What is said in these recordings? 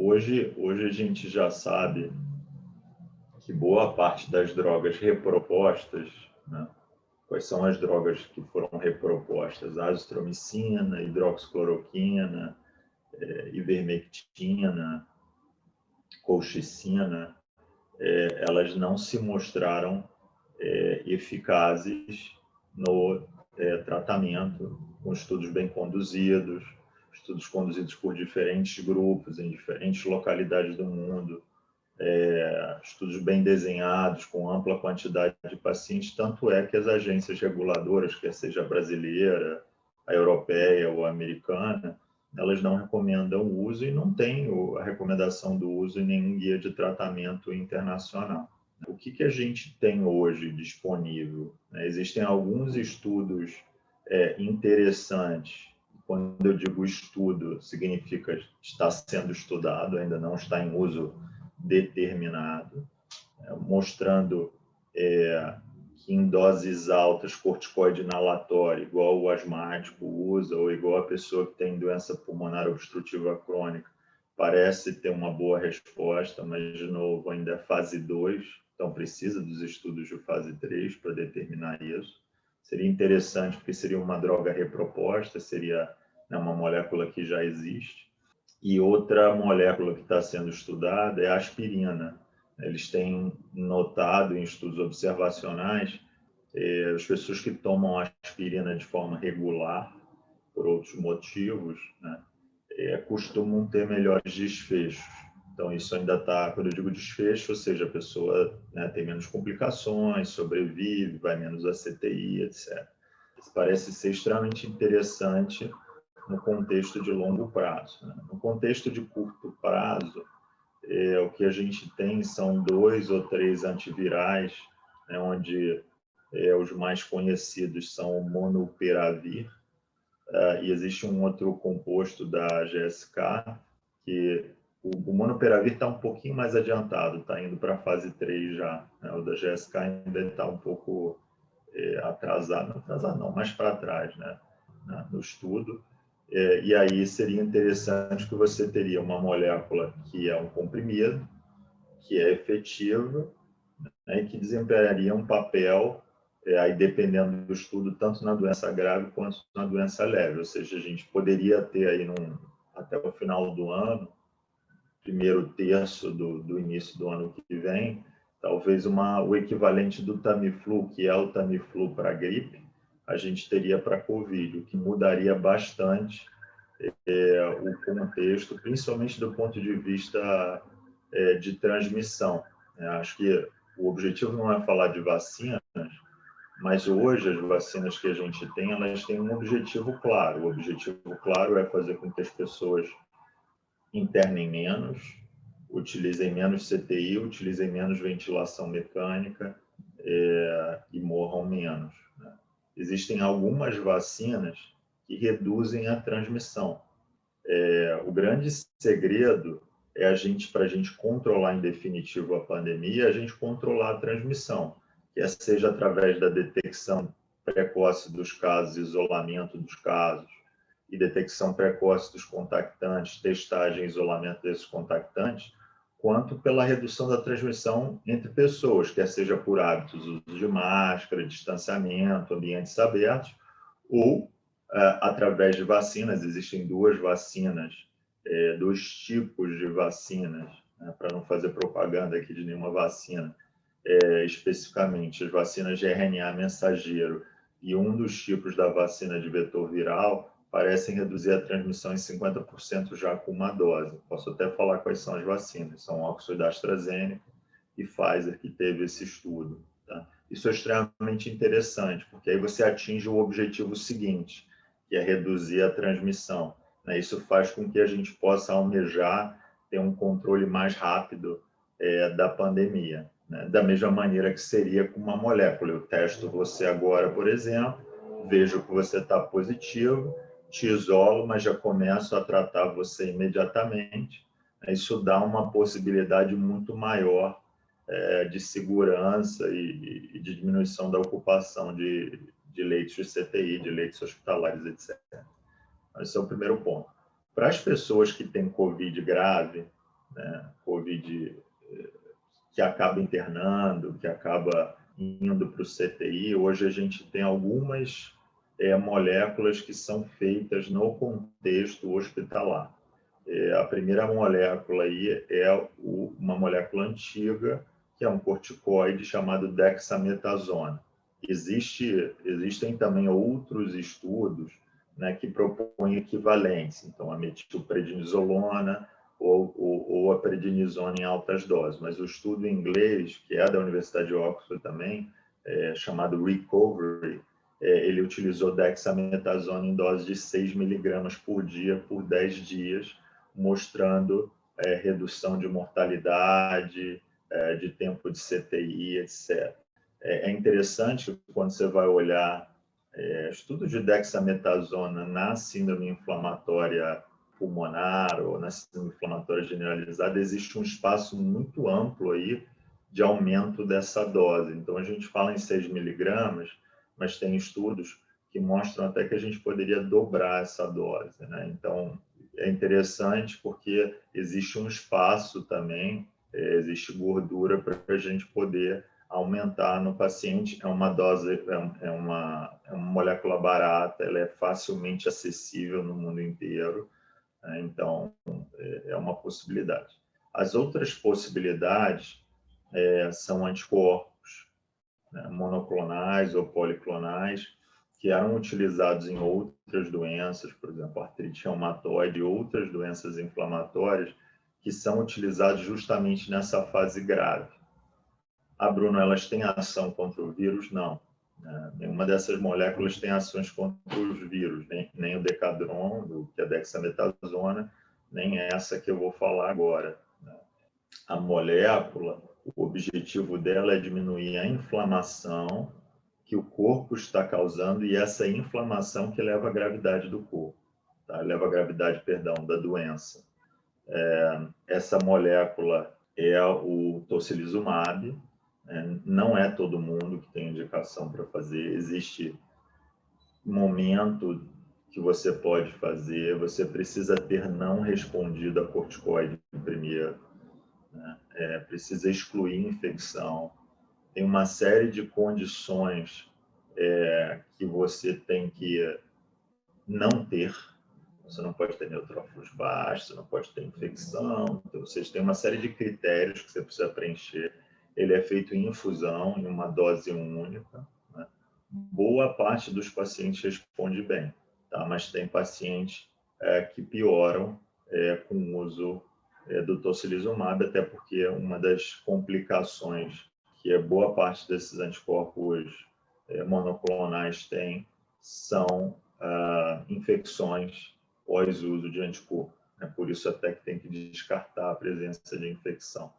Hoje a gente já sabe que boa parte das drogas repropostas, né? Quais são as drogas que foram repropostas? Azitromicina, hidroxicloroquina, ivermectina, colchicina, elas não se mostraram eficazes no tratamento, com estudos bem conduzidos, estudos conduzidos por diferentes grupos em diferentes localidades do mundo, estudos bem desenhados, com ampla quantidade de pacientes, tanto é que as agências reguladoras, quer seja a brasileira, a europeia ou a americana, elas não recomendam o uso e não tem a recomendação do uso em nenhum guia de tratamento internacional. O que a gente tem hoje disponível? Existem alguns estudos interessantes. Quando eu digo estudo, significa está sendo estudado, ainda não está em uso determinado, mostrando que em doses altas, corticoide inalatório, igual o asmático usa, ou igual a pessoa que tem doença pulmonar obstrutiva crônica, parece ter uma boa resposta, mas, de novo, ainda é fase 2, então precisa dos estudos de fase 3 para determinar isso. Seria interessante, porque seria uma droga reproposta, seria uma molécula que já existe. E outra molécula que está sendo estudada é a aspirina. Eles têm notado em estudos observacionais as pessoas que tomam aspirina de forma regular, por outros motivos, né, costumam ter melhores desfechos. Então, isso ainda está, quando eu digo desfecho, ou seja, a pessoa tem menos complicações, sobrevive, vai menos a CTI, etc. Isso parece ser extremamente interessante no contexto de longo prazo. Né? No contexto de curto prazo, o que a gente tem são 2 ou 3 antivirais, onde os mais conhecidos são o Monopiravir, e existe um outro composto da GSK, que o Monopiravir está um pouquinho mais adiantado, está indo para a fase 3 já. Né? O da GSK ainda está um pouco atrasado não, mais para trás, né? No estudo. E aí seria interessante que você teria uma molécula que é um comprimido, que é efetiva, né, e que desempenharia um papel, aí dependendo do estudo, tanto na doença grave quanto na doença leve. Ou seja, a gente poderia ter aí até o final do ano, primeiro terço do início do ano que vem, talvez o equivalente do Tamiflu, que é o Tamiflu para gripe, a gente teria para Covid, o que mudaria bastante o contexto, principalmente do ponto de vista de transmissão. Acho que o objetivo não é falar de vacinas, mas hoje as vacinas que a gente tem, elas têm um objetivo claro. O objetivo claro é fazer com que as pessoas internem menos, utilizem menos CTI, utilizem menos ventilação mecânica e morram menos. Né? Existem algumas vacinas que reduzem a transmissão. O grande segredo é para a gente controlar em definitivo a pandemia, a gente controlar a transmissão, que seja através da detecção precoce dos casos, isolamento dos casos, e detecção precoce dos contactantes, testagem e isolamento desses contactantes, quanto pela redução da transmissão entre pessoas, quer seja por hábitos, uso de máscara, distanciamento, ambientes abertos, ou através de vacinas. Existem 2 vacinas, 2 tipos de vacinas, né, para não fazer propaganda aqui de nenhuma vacina, especificamente as vacinas de RNA mensageiro e um dos tipos da vacina de vetor viral parecem reduzir a transmissão em 50% já com uma dose. Posso até falar quais são as vacinas. São Oxford, AstraZeneca e Pfizer, que teve esse estudo. Tá? Isso é extremamente interessante, porque aí você atinge o objetivo seguinte, que é reduzir a transmissão. Né? Isso faz com que a gente possa almejar ter um controle mais rápido da pandemia. Né? Da mesma maneira que seria com uma molécula. Eu testo você agora, por exemplo, vejo que você está positivo, te isolo, mas já começo a tratar você imediatamente. Isso dá uma possibilidade muito maior de segurança e de diminuição da ocupação de leitos de CTI, de leitos hospitalares, etc. Esse é o primeiro ponto. Para as pessoas que têm Covid grave, né, COVID que acaba internando, que acaba indo para o CTI. Hoje a gente tem algumas moléculas que são feitas no contexto hospitalar. A primeira molécula aí é uma molécula antiga, que é um corticoide chamado dexametasona. Existem também outros estudos, né, que propõem equivalência, então a metilprednisolona ou a prednisona em altas doses, mas o estudo em inglês, que é da Universidade de Oxford também, chamado Recovery, ele utilizou dexametasona em dose de 6 miligramas por dia por 10 dias, mostrando redução de mortalidade, de tempo de CTI, etc. É interessante que quando você vai olhar estudos de dexametasona na síndrome inflamatória pulmonar ou na síndrome inflamatória generalizada, existe um espaço muito amplo aí de aumento dessa dose. Então, a gente fala em 6 miligramas, mas tem estudos que mostram até que a gente poderia dobrar essa dose, né? Então, é interessante porque existe um espaço também, existe gordura para a gente poder aumentar no paciente. É uma dose, é uma molécula barata, ela é facilmente acessível no mundo inteiro, né? Então, é uma possibilidade. As outras possibilidades são anticorpos, né, monoclonais ou policlonais, que eram utilizados em outras doenças, por exemplo, artrite reumatoide e outras doenças inflamatórias, que são utilizados justamente nessa fase grave. Bruno, elas têm ação contra o vírus? Não. Nenhuma dessas moléculas tem ações contra os vírus, nem o Decadron, que é a dexametasona, nem essa que eu vou falar agora. A molécula, o objetivo dela é diminuir a inflamação que o corpo está causando e essa inflamação que leva à gravidade do corpo, tá? Leva à gravidade, perdão, da doença. Essa molécula é o tocilizumab. Não é todo mundo que tem indicação para fazer. Existe momento que você pode fazer, você precisa ter não respondido a corticoide primeiro, né? Precisa excluir infecção. Tem uma série de condições que você tem que não ter. Você não pode ter neutrófilos baixos, você não pode ter infecção. Então, vocês têm uma série de critérios que você precisa preencher. Ele é feito em infusão, em uma dose única, né? Boa parte dos pacientes responde bem, tá? Mas tem pacientes que pioram com o uso do tocilizumab, até porque uma das complicações que boa parte desses anticorpos monoclonais tem são infecções pós-uso de anticorpo. Por isso até que tem que descartar a presença de infecção.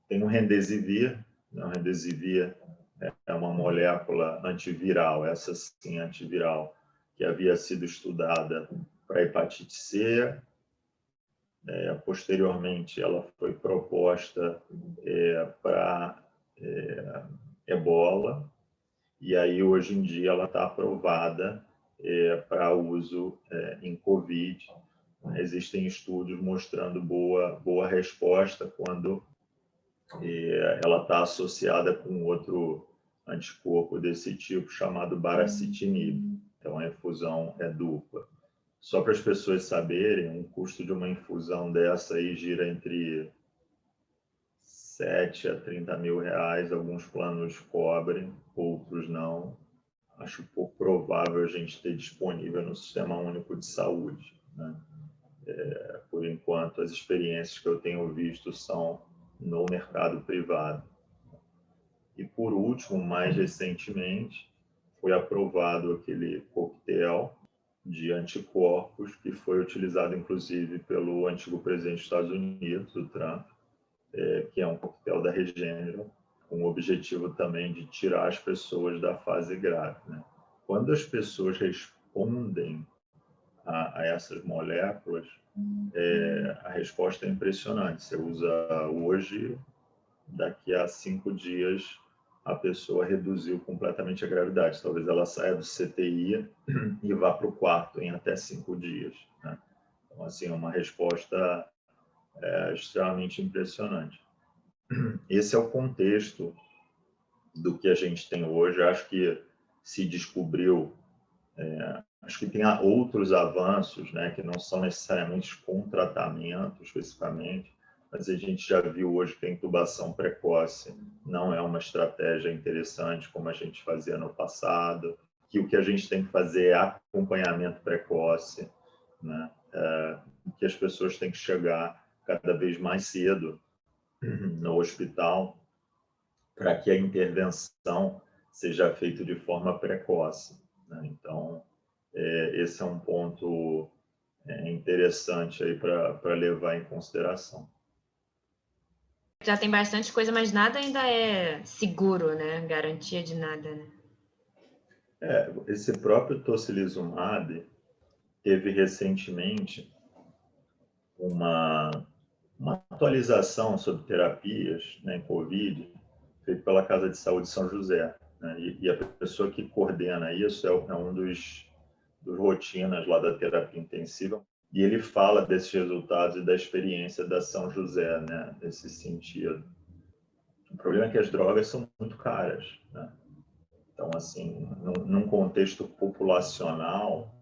Tem o Remdesivir. O Remdesivir é uma molécula antiviral, essa sim antiviral, que havia sido estudada para hepatite C. Posteriormente, ela foi proposta para ebola, e aí hoje em dia ela está aprovada para uso em COVID. Existem estudos mostrando boa resposta quando ela está associada com outro anticorpo desse tipo chamado baricitinib. Então a infusão é dupla. Só para as pessoas saberem, um custo de uma infusão dessa aí gira entre 7 a 30 mil reais. Alguns planos cobrem, outros não. Acho pouco provável a gente ter disponível no Sistema Único de Saúde, né? Por enquanto, as experiências que eu tenho visto são no mercado privado. E, por último, mais recentemente, foi aprovado aquele coquetel de anticorpos que foi utilizado, inclusive, pelo antigo presidente dos Estados Unidos, o Trump, que é um coquetel da Regeneron, com o objetivo também de tirar as pessoas da fase grave, né? Quando as pessoas respondem a essas moléculas, a resposta é impressionante. Você usa hoje, daqui a 5 dias, a pessoa reduziu completamente a gravidade. Talvez ela saia do CTI e vá para o quarto em até 5 dias, né? Então, assim, é uma resposta extremamente impressionante. Esse é o contexto do que a gente tem hoje. Acho que se descobriu, acho que tem outros avanços, né, que não são necessariamente com tratamento especificamente, mas a gente já viu hoje que a intubação precoce não é uma estratégia interessante como a gente fazia no passado, que o que a gente tem que fazer é acompanhamento precoce, né, que as pessoas têm que chegar cada vez mais cedo no hospital para que a intervenção seja feita de forma precoce, né? Então, esse é um ponto interessante aí para levar em consideração. Já tem bastante coisa, mas nada ainda é seguro, né? Garantia de nada, né? Esse próprio tocilizumab teve recentemente uma atualização sobre terapias, né, em COVID, feita pela Casa de Saúde São José, né? E a pessoa que coordena isso é um dos rotinas lá da terapia intensiva, e ele fala desses resultados e da experiência da São José, né, nesse sentido. O problema é que as drogas são muito caras, né? Então, assim, num contexto populacional,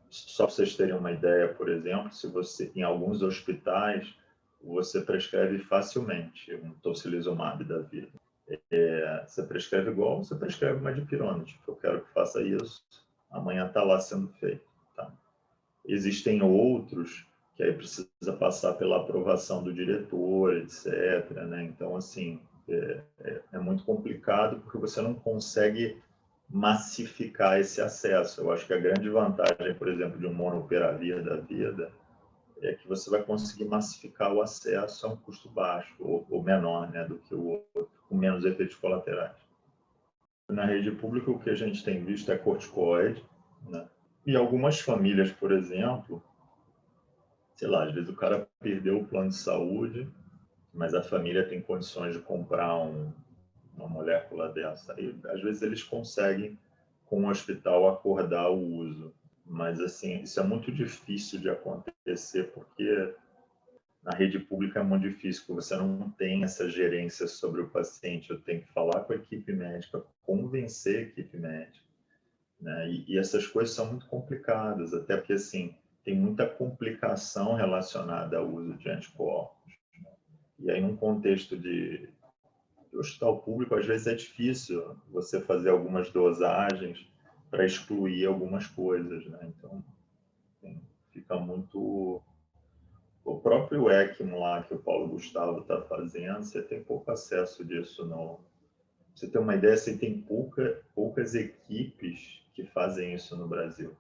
só para vocês terem uma ideia, por exemplo, se você, em alguns hospitais, você prescreve facilmente um tocilizumab da vida. Você prescreve igual você prescreve uma dipirona, tipo, eu quero que faça isso, amanhã está lá sendo feito. Tá? Existem outros que aí precisa passar pela aprovação do diretor, etc. Né? Então, assim, é muito complicado porque você não consegue massificar esse acesso. Eu acho que a grande vantagem, por exemplo, de um monopiravir da vida é que você vai conseguir massificar o acesso a um custo baixo ou menor, né, do que o outro, com menos efeitos colaterais. Na rede pública, o que a gente tem visto é corticoide, né? E algumas famílias, por exemplo, sei lá, às vezes o cara perdeu o plano de saúde, mas a família tem condições de comprar uma molécula dessa. E, às vezes eles conseguem, com o hospital, acordar o uso. Mas, assim, isso é muito difícil de acontecer, porque na rede pública é muito difícil, porque você não tem essa gerência sobre o paciente. Eu tenho que falar com a equipe médica, convencer a equipe médica, né? E essas coisas são muito complicadas, até porque, assim, tem muita complicação relacionada ao uso de anticorpos. E aí, num contexto de hospital público, às vezes é difícil você fazer algumas dosagens para excluir algumas coisas, né? Então, fica muito... O próprio ECMO lá que o Paulo Gustavo está fazendo, você tem pouco acesso disso, não. Pra você ter uma ideia, você tem poucas equipes que fazem isso no Brasil.